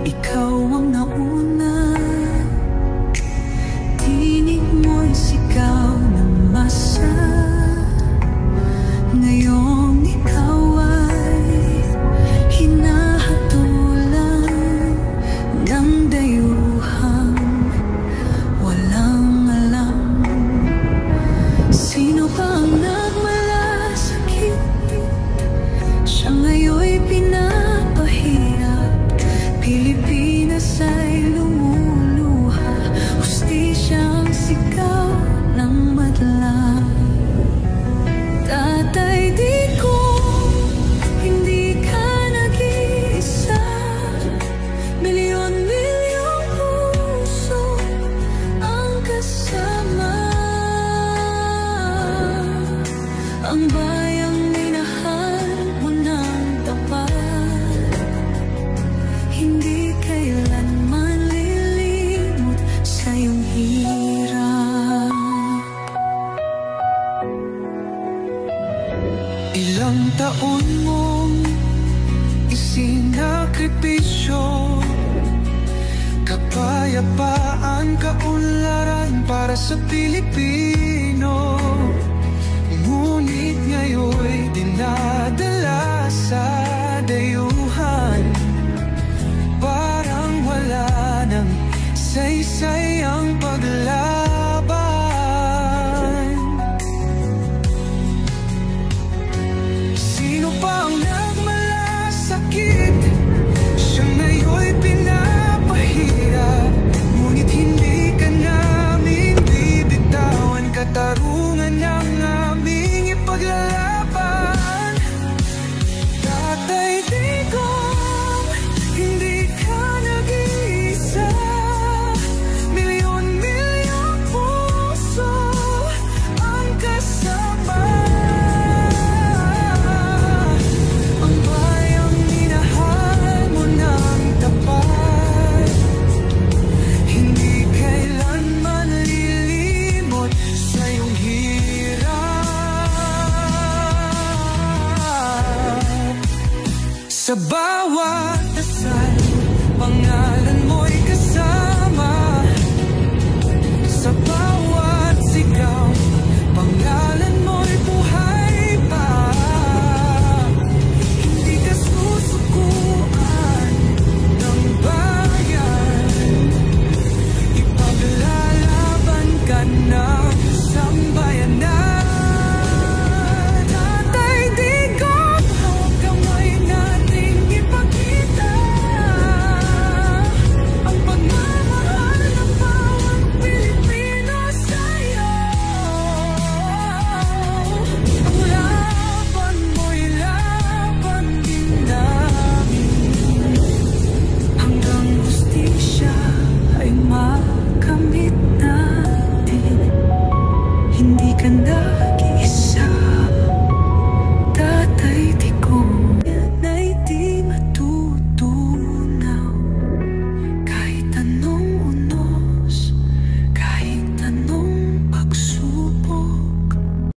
ikaw ang nauna. Tinig mo'y sigaw ng masa. Ngayong ikaw ay hinahatulan ng dayuhang walang alam. Sino ba ang nagmalasakit? Siya ngayon'y pinapahirap. Pilipinas ay lumuluha. Hustisyang sigaw ng madla. Tatay, di ko hindi ka nag-iisa. Milyon-milyong puso ang kasama. Ang bayang minahal mo ng tapat, hindi kailanman lilimot sa iyong hirap. Ilang taon mong isinakripisyo, kapayapaan, kaunlaran para sa Pilipino. Ngunit ngayon'y dinadala sa dayuhan. Parang wala nang saysay ang paglaban. Sino pa ang nagmalasakit? Siya ngayon'y pinapahirap. Ngunit hindi ka namin bibitawan. Katarungan ang aming ipaglalaban. Tatay, di ko hindi ka nag-iisa. Milyon-milyong puso ang kasama. Ang bayang minahal mo ng tapat, hindi kailanman lilimot sa iyong hirap. Sa bawat dasal, pangalan mo'y kasama. Sa bawat sigaw,